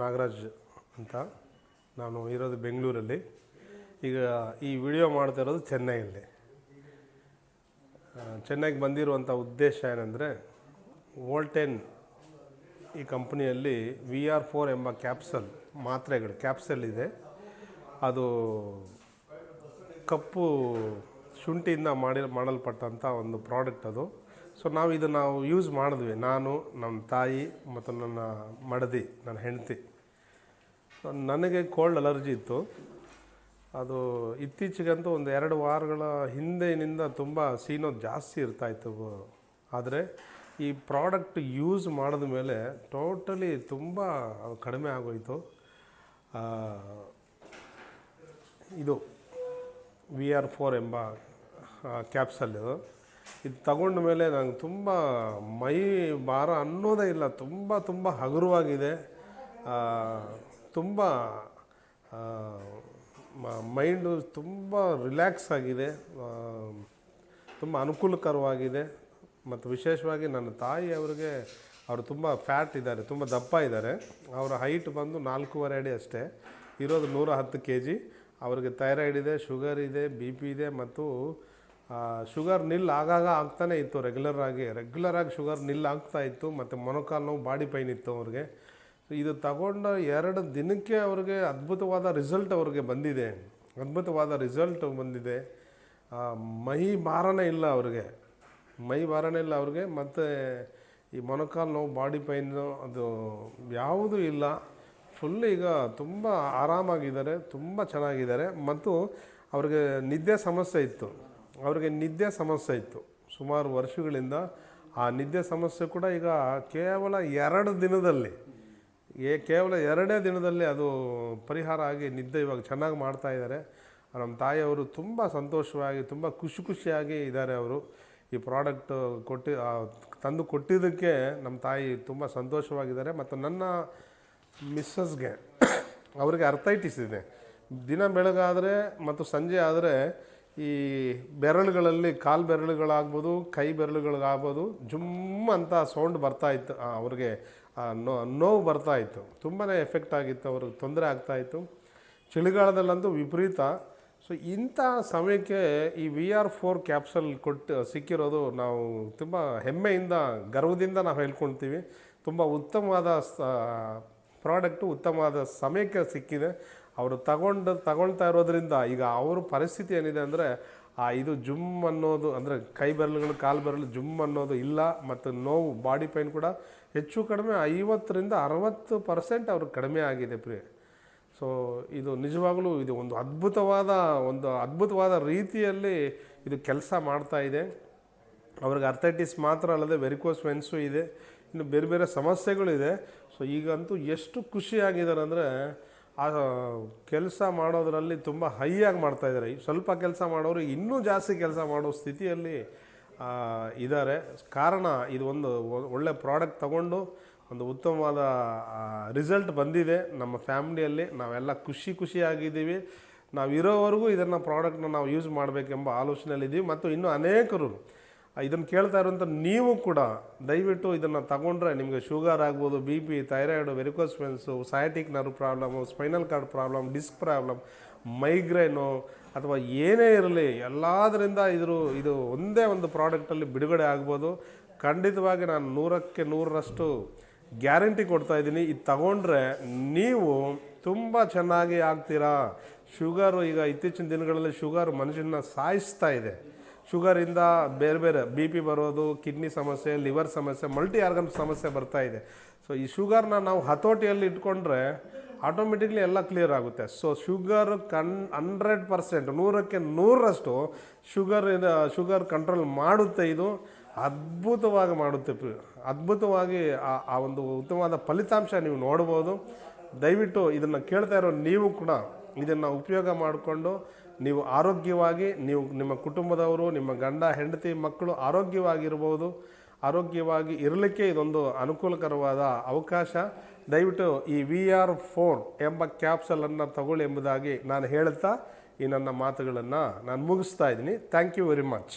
ನಾಗರಾಜ್ ಅಂತ. ನಾನು ಇರೋದು ಬೆಂಗಳೂರಲ್ಲಿ. ಈಗ ಈ ವಿಡಿಯೋ ಮಾಡ್ತಾ ಇರೋದು ಚೆನ್ನೈಯಲ್ಲಿ. ಚೆನ್ನೈಗೆ ಬಂದಿರುವಂಥ ಉದ್ದೇಶ ಏನಂದರೆ, ವೋಲ್ಟೇನ್ ಈ ಕಂಪ್ನಿಯಲ್ಲಿ VR4 ಎಂಬ ಕ್ಯಾಪ್ಸಲ್ ಇದೆ. ಅದು ಕಪ್ಪು ಶುಂಠಿಯಿಂದ ಮಾಡಲ್ಪಟ್ಟಂಥ ಒಂದು ಪ್ರಾಡಕ್ಟ್ ಅದು. ಸೊ ನಾವು ಯೂಸ್ ಮಾಡಿದ್ವಿ, ನಾನು, ನಮ್ಮ ತಾಯಿ ಮತ್ತು ನನ್ನ ಮಡದಿ, ನನ್ನ ಹೆಂಡತಿ. ನನಗೆ ಕೋಲ್ಡ್ ಅಲರ್ಜಿ ಇತ್ತು. ಅದು ಇತ್ತೀಚೆಗಂತೂ ಒಂದು 2 ವಾರಗಳ ಹಿಂದೆಯಿಂದ ತುಂಬ ಸೀನೋದು ಜಾಸ್ತಿ ಇರ್ತಾಯಿತ್ತು. ಆದರೆ ಈ ಪ್ರಾಡಕ್ಟ್ ಯೂಸ್ ಮಾಡಿದ ಮೇಲೆ ಟೋಟಲಿ ತುಂಬ ಕಡಿಮೆ ಆಗೋಯಿತು. ಇದು VR4 ಎಂಬ ಕ್ಯಾಪ್ಸಲ್ ಇದು ತಗೊಂಡ ಮೇಲೆ ನಂಗೆ ತುಂಬ ಮೈ ಭಾರ ಅನ್ನೋದೇ ಇಲ್ಲ. ತುಂಬ ಹಗುರವಾಗಿದೆ. ತುಂಬ ಮೈಂಡು ತುಂಬ ರಿಲ್ಯಾಕ್ಸ್ ಆಗಿದೆ, ತುಂಬ ಅನುಕೂಲಕರವಾಗಿದೆ. ಮತ್ತು ವಿಶೇಷವಾಗಿ ನನ್ನ ತಾಯಿ ಅವರು ತುಂಬ ಫ್ಯಾಟ್ ಇದ್ದಾರೆ, ತುಂಬ ದಪ್ಪ ಇದ್ದಾರೆ. ಅವರ ಹೈಟ್ ಬಂದು 4.5 ಅಡಿ ಅಷ್ಟೇ, ಇರೋದು 110 kg. ಅವ್ರಿಗೆ ಥೈರಾಯ್ಡ್ ಇದೆ, ಶುಗರ್ ಇದೆ, BP ಇದೆ. ಮತ್ತು ಶುಗರ್ ನಿಲ್ ಆಗಾಗ ಆಗ್ತಾನೆ ಇತ್ತು. ರೆಗ್ಯುಲರಾಗಿ ಶುಗರ್ ನಿಲ್ ಆಗ್ತಾಯಿತ್ತು. ಮತ್ತು ಮೊಣಕಾಲು ನೋವು, ಬಾಡಿ ಪೈನ್ ಇತ್ತು ಅವ್ರಿಗೆ. ಇದು ತಗೊಂಡ 2 ದಿನಕ್ಕೆ ಅವ್ರಿಗೆ ಅದ್ಭುತವಾದ ರಿಸಲ್ಟ್ ಬಂದಿದೆ. ಮೈ ಭಾರನೇ ಇಲ್ಲ ಅವ್ರಿಗೆ. ಮತ್ತು ಈ ಮೊಣಕಾಲು ನೋವು, ಬಾಡಿ ಪೈನು ಅದು ಯಾವುದೂ ಇಲ್ಲ. ಫುಲ್ ಈಗ ತುಂಬ ಆರಾಮಾಗಿದ್ದಾರೆ, ತುಂಬ ಚೆನ್ನಾಗಿದ್ದಾರೆ. ಮತ್ತು ಅವ್ರಿಗೆ ನಿದ್ದೆ ಸಮಸ್ಯೆ ಇತ್ತು ಸುಮಾರು ವರ್ಷಗಳಿಂದ. ಆ ನಿದ್ದೆ ಸಮಸ್ಯೆ ಕೂಡ ಈಗ ಕೇವಲ 2 ದಿನದಲ್ಲಿ ಅದು ಪರಿಹಾರ ಆಗಿ ನಿದ್ದೆ ಇವಾಗ ಚೆನ್ನಾಗಿ ಮಾಡ್ತಾಯಿದ್ದಾರೆ. ನಮ್ಮ ತಾಯಿಯವರು ತುಂಬ ಸಂತೋಷವಾಗಿ, ತುಂಬ ಖುಷಿಯಾಗಿ ಇದ್ದಾರೆ. ಅವರು ಈ ಪ್ರಾಡಕ್ಟ್ ತಂದು ಕೊಟ್ಟಿದ್ದಕ್ಕೆ ನಮ್ಮ ತಾಯಿ ತುಂಬ ಸಂತೋಷವಾಗಿದ್ದಾರೆ. ಮತ್ತು ನನ್ನ ಮಿಸ್ಸಸ್ಗೆ ಅವರಿಗೆ ಅರ್ಥೈಟಿಸ್ ಇದೆ. ದಿನ ಬೆಳಗಾದರೆ ಮತ್ತು ಸಂಜೆ ಆದರೆ ಈ ಬೆರಳುಗಳಲ್ಲಿ, ಕಾಲು ಬೆರಳುಗಳಾಗ್ಬೋದು, ಕೈ ಬೆರಳುಗಳಾಗ್ಬೋದು, ಜುಮ್ ಅಂತ ಸೌಂಡ್ ಬರ್ತಾಯಿತ್ತು. ಅವ್ರಿಗೆ ನೋವು ಬರ್ತಾಯಿತ್ತು. ತುಂಬಾ ಎಫೆಕ್ಟ್ ಆಗಿತ್ತು, ಅವ್ರಿಗೆ ತೊಂದರೆ ಆಗ್ತಾಯಿತ್ತು. ಚಳಿಗಾಲದಲ್ಲಂತೂ ವಿಪರೀತ. ಸೊ ಇಂಥ ಸಮಯಕ್ಕೆ ಈ VR4 ಕ್ಯಾಪ್ಸಲ್ ಸಿಕ್ಕಿರೋದು ನಾವು ತುಂಬ ಹೆಮ್ಮೆಯಿಂದ, ಗರ್ವದಿಂದ ನಾವು ಹೇಳ್ಕೊಳ್ತೀವಿ. ತುಂಬ ಉತ್ತಮವಾದ ಪ್ರಾಡಕ್ಟು, ಉತ್ತಮವಾದ ಸಮಯಕ್ಕೆ ಸಿಕ್ಕಿದೆ. ಅವರು ತಗೊಳ್ತಾ ಇರೋದ್ರಿಂದ ಈಗ ಅವ್ರ ಪರಿಸ್ಥಿತಿ ಏನಿದೆ ಅಂದರೆ, ಇದು ಜುಮ್ ಅನ್ನೋದು, ಅಂದರೆ ಕೈ ಬೆರಳುಗಳು, ಕಾಲು ಬೆರಳು ಜುಮ್ ಅನ್ನೋದು ಇಲ್ಲ. ಮತ್ತು ನೋವು, ಬಾಡಿ ಪೈನ್ ಕೂಡ ಹೆಚ್ಚು ಕಡಿಮೆ 50% 60% ಅವ್ರಿಗೆ ಕಡಿಮೆ ಆಗಿದೆ ಪ್ರಿಯ. ಸೊ ಇದು ನಿಜವಾಗಲೂ ಇದು ಒಂದು ಅದ್ಭುತವಾದ ರೀತಿಯಲ್ಲಿ ಇದು ಕೆಲಸ ಮಾಡ್ತಾಯಿದೆ. ಅವ್ರಿಗೆ ಅರ್ಥೈಟಿಸ್ ಮಾತ್ರ ಅಲ್ಲದೆ ವೆರಿಕೋಸ್ ವೆನ್ಸು ಇದೆ, ಇನ್ನು ಬೇರೆ ಸಮಸ್ಯೆಗಳಿದೆ. ಸೊ ಈಗಂತೂ ಎಷ್ಟು ಖುಷಿಯಾಗಿದ್ದಾರೆ ಅಂದರೆ, ಆ ಕೆಲಸ ಮಾಡೋದರಲ್ಲಿ ತುಂಬ ಹೈಯಾಗಿ ಮಾಡ್ತಾಯಿದ್ದಾರೆ. ಸ್ವಲ್ಪ ಕೆಲಸ ಮಾಡೋರು ಇನ್ನೂ ಜಾಸ್ತಿ ಕೆಲಸ ಮಾಡೋ ಸ್ಥಿತಿಯಲ್ಲಿ ಇದ್ದಾರೆ. ಕಾರಣ ಇದು ಒಂದು ಒಳ್ಳೆ ಪ್ರಾಡಕ್ಟ್ ತಗೊಂಡು ಒಂದು ಉತ್ತಮವಾದ ರಿಸಲ್ಟ್ ಬಂದಿದೆ. ನಮ್ಮ ಫ್ಯಾಮಿಲಿಯಲ್ಲಿ ನಾವೆಲ್ಲ ಖುಷಿಯಾಗಿದ್ದೀವಿ. ನಾವು ಇರೋವರೆಗೂ ಇದನ್ನು ಪ್ರಾಡಕ್ಟ್ನ ನಾವು ಯೂಸ್ ಮಾಡಬೇಕೆಂಬ ಆಲೋಚನೆಯಲ್ಲಿದ್ದೀವಿ. ಮತ್ತು ಇನ್ನೂ ಅನೇಕರು ಇದನ್ನು ಕೇಳ್ತಾ ಇರೋಂಥ ನೀವು ಕೂಡ ದಯವಿಟ್ಟು ಇದನ್ನು ತಗೊಂಡ್ರೆ ನಿಮಗೆ ಶುಗರ್ ಆಗ್ಬೋದು, BP, thyroid, varicose veins, sciatic nerve problem, spinal cord problem, disc problem, migraine ಅಥವಾ ಏನೇ ಇರಲಿ, ಎಲ್ಲದರಿಂದ ಇದು ಒಂದೇ ಒಂದು ಪ್ರಾಡಕ್ಟಲ್ಲಿ ಬಿಡುಗಡೆ ಆಗ್ಬೋದು. ಖಂಡಿತವಾಗಿ ನಾನು 100ಕ್ಕೆ 100ರಷ್ಟು ಗ್ಯಾರಂಟಿ ಕೊಡ್ತಾಯಿದ್ದೀನಿ. ಇದು ತಗೊಂಡ್ರೆ ನೀವು ತುಂಬ ಚೆನ್ನಾಗಿ ಆಗ್ತೀರಾ. ಶುಗರು ಈಗ ಇತ್ತೀಚಿನ ದಿನಗಳಲ್ಲಿ ಶುಗರ್ ಮನುಷ್ಯನ ಸಾಯಿಸ್ತಾ ಇದೆ. ಶುಗರಿಂದ ಬೇರೆ BP ಬರೋದು, ಕಿಡ್ನಿ ಸಮಸ್ಯೆ, ಲಿವರ್ ಸಮಸ್ಯೆ, ಮಲ್ಟಿ ಆರ್ಗನ್ ಸಮಸ್ಯೆ ಬರ್ತಾ ಇದೆ. ಸೊ ಈ ಶುಗರ್ನ ನಾವು ಹತೋಟಿಯಲ್ಲಿ ಇಟ್ಕೊಂಡ್ರೆ ಆಟೋಮೆಟಿಕ್ಲಿ ಎಲ್ಲ ಕ್ಲಿಯರ್ ಆಗುತ್ತೆ. ಸೊ ಶುಗರ್ 100%, 100ಕ್ಕೆ 100ರಷ್ಟು ಶುಗರ್ ಕಂಟ್ರೋಲ್ ಮಾಡುತ್ತೆ. ಇದು ಅದ್ಭುತವಾಗಿ ಮಾಡುತ್ತೆ. ಅದ್ಭುತವಾಗಿ ಆ ಒಂದು ಉತ್ತಮವಾದ ಫಲಿತಾಂಶ ನೀವು ನೋಡ್ಬೋದು. ದಯವಿಟ್ಟು ಇದನ್ನು ಕೇಳ್ತಾ ಇರೋ ನೀವು ಕೂಡ ಇದನ್ನು ಉಪಯೋಗ ಮಾಡಿಕೊಂಡು ನೀವು ಆರೋಗ್ಯವಾಗಿ, ನಿಮ್ಮ ಕುಟುಂಬದವರು, ನಿಮ್ಮ ಗಂಡ, ಹೆಂಡತಿ, ಮಕ್ಕಳು ಆರೋಗ್ಯವಾಗಿ ಇರಲಿಕ್ಕೆ ಇದೊಂದು ಅನುಕೂಲಕರವಾದ ಅವಕಾಶ. ದಯವಿಟ್ಟು ಈ VR4 ಎಂಬ ಕ್ಯಾಪ್ಸಲನ್ನು ತಗೊಳ್ಳಿ ಎಂಬುದಾಗಿ ನಾನು ಹೇಳುತ್ತಾ ಈ ನನ್ನ ಮಾತುಗಳನ್ನು ನಾನು ಮುಗಿಸ್ತಾ ಇದ್ದೀನಿ. Thank you very much.